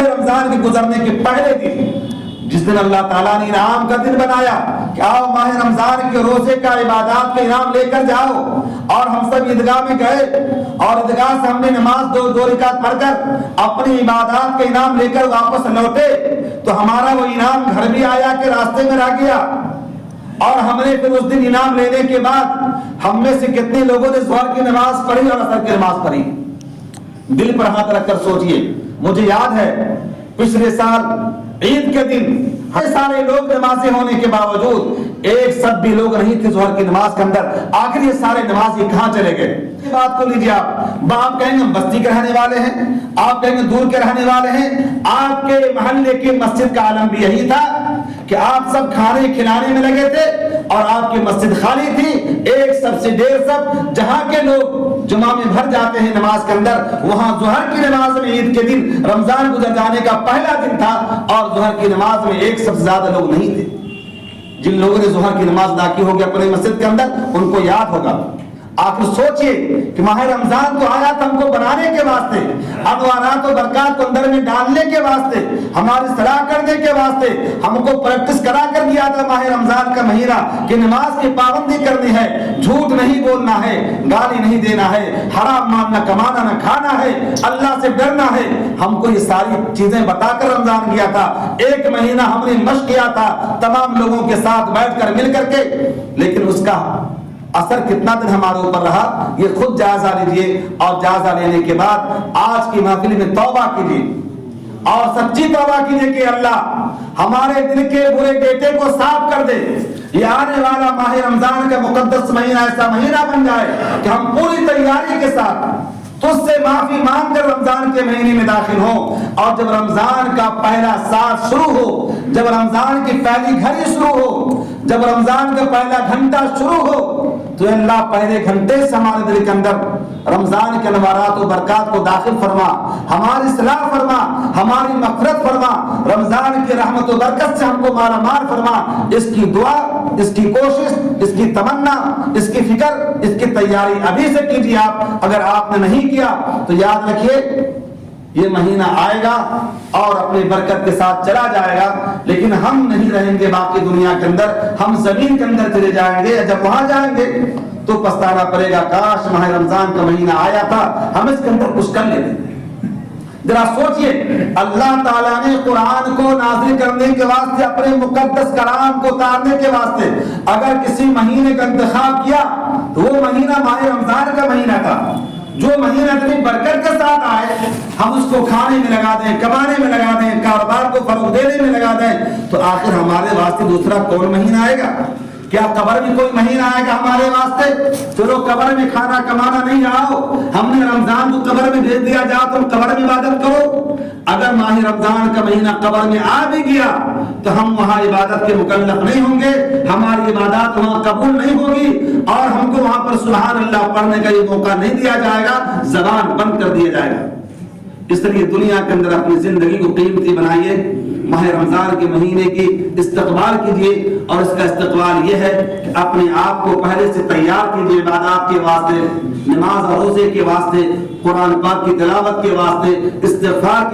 رمضان کے گزرنے کے پہلے دن جس دن اللہ تعالیٰ نے انعام کا دن بنایا کہ آؤ ماہ رمضان کے روزے کا عبادات کا انعام لے کر جاؤ، اور ہم سب عیدگاہ میں گئے اور عیدگاہ سے ہم نے نماز دو رکعت پڑھ کر اپنی عبادات کا انعام لے کر واپس لوٹے تو ہمارا وہ انعام گھر بھی آیا کہ راستے میں رہ گیا، اور ہم نے پھر اس دن انعام لینے کے بعد ہم میں سے کتنے لوگوں نے ظہر کی نماز پڑھی اور عصر کی نماز پڑھی؟ دل پر ہاتھ رکھ کر سوچئے۔ مجھے یاد ہے پچھلے سال عید کے دن ہر سارے لوگ نمازی ہونے کے باوجود ایک سب بھی لوگ نہیں تھے ظہر کی نماز کے اندر۔ آخر یہ سارے نمازی کہاں چلے گئے؟ یہ بات کو لیجیے، آپ کہیں گے ہم بستی کے رہنے والے ہیں، آپ کہیں گے دور کے رہنے والے ہیں، آپ کے محلے کی مسجد کا عالم بھی یہی تھا کہ آپ سب کھانے کھلانے میں لگے تھے اور آپ کی مسجد خالی تھی۔ ایک سب سے ڈیڑھ سب جہاں کے لوگ جمعہ میں بھر جاتے ہیں نماز کے اندر، وہاں ظہر کی نماز میں عید کے دن رمضان گزر جانے کا پہلا دن تھا اور ظہر کی نماز میں ایک سب سے زیادہ لوگ نہیں تھے۔ جن لوگوں نے ظہر کی نماز ادا کی ہوگی اپنے مسجد کے اندر ان کو یاد ہوگا۔ آخر سوچئے کہ ماہ رمضان تو آیا تھا ہم کو بنانے کے واسطے، انوارات و برکات کو اندر میں ڈالنے کے واسطے، ہماری صلاح کرنے کے واسطے، ہم کو پریکٹس کرا کر دیا تھا ماہ رمضان کا مہینہ کہ نماز کی پابندی کرنی ہے، جھوٹ نہیں بولنا ہے، گالی نہیں دینا ہے، حرام مال نہ کمانا نہ کھانا ہے، اللہ سے ڈرنا ہے۔ ہم کو یہ ساری چیزیں بتا کر رمضان کیا تھا۔ ایک مہینہ ہم نے مشق کیا تھا تمام لوگوں کے ساتھ بیٹھ کر مل کر کے، لیکن اس کا اثر کتنا دن ہمارے اوپر رہا یہ خود جائزہ لیجئے، اور جائزہ لینے کے بعد آج کی محفل میں توبہ کیجئے اور سچی توبہ کیجئے کہ اللہ ہمارے دل کے برے ڈیٹے کو صاف کر دے۔ یہ آنے والا ماہ رمضان کا مقدس مہینہ ایسا مہینہ بن جائے کہ ہم پوری تیاری کے ساتھ تجھ سے معافی مانگ کر رمضان کے مہینے میں داخل ہوں، اور جب رمضان کا پہلا سال شروع ہو، جب رمضان کی پہلی گھڑی شروع ہو، جب رمضان کا پہلا گھنٹہ شروع ہو، تو اللہ پہلے گھنٹے سے ہمارے دل کے اندر رمضان کے انوارات و برکات کو داخل فرما، ہماری اصلاح فرما، ہماری مغفرت فرما، رمضان کی رحمت و برکت سے ہم کو مالا مال فرما۔ اس کی دعا، اس کی کوشش، اس کی تمنا، اس کی فکر، اس کی تیاری ابھی سے کیجیے آپ۔ اگر آپ نے نہیں کیا تو یاد رکھیے یہ مہینہ آئے گا اور اپنی برکت کے ساتھ چلا جائے گا، لیکن ہم نہیں رہیں گے باقی دنیا کے اندر، ہم زمین کے اندر چلے جائیں گے۔ جب وہاں جائیں گے تو پچھتانا پڑے گا، کاش ماہ رمضان کا مہینہ آیا تھا ہم اس کے اندر کچھ کر لیتے۔ ذرا سوچئے، اللہ تعالیٰ نے قرآن کو نازل کرنے کے واسطے، اپنے مقدس کلام کو اتارنے کے واسطے اگر کسی مہینے کا انتخاب کیا تو وہ مہینہ ماہ رمضان کا مہینہ تھا۔ جو مہینہ اتنی برکت کے ساتھ آئے ہم اس کو کھانے میں لگا دیں، کمانے میں لگا دیں، کاروبار کو فروغ دینے میں لگا دیں، تو آخر ہمارے واسطے دوسرا کون مہینہ آئے گا؟ کیا قبر میں کوئی مہینہ آئے گا ہمارے واسطے؟ چلو قبر میں کھانا کمانا نہیں آؤ، ہم نے رمضان کو قبر میں بھیج دیا، جا تم قبر میں عبادت کرو۔ اگر ماہ رمضان کا مہینہ قبر میں آ بھی گیا تو ہم وہاں عبادت کے مکلف نہیں ہوں گے، ہماری عبادات وہاں قبول نہیں ہوگی، اور ہم کو وہاں پر سبحان اللہ پڑھنے کا یہ موقع نہیں دیا جائے گا، زبان بند کر دیا جائے گا۔ اس لیے دنیا کے اندر اپنی زندگی کو قیمتی بنائیے، ماہ رمضان کے مہینے کی استقبال کیجئے، اور اس کا استقبال یہ ہے کہ اپنے آپ کو پہلے سے تیار کیجئے عبادات کے واسطے، نماز اور روزے کے واسطے، قرآن پاک کی تلاوت کے واسطے، استغفار کے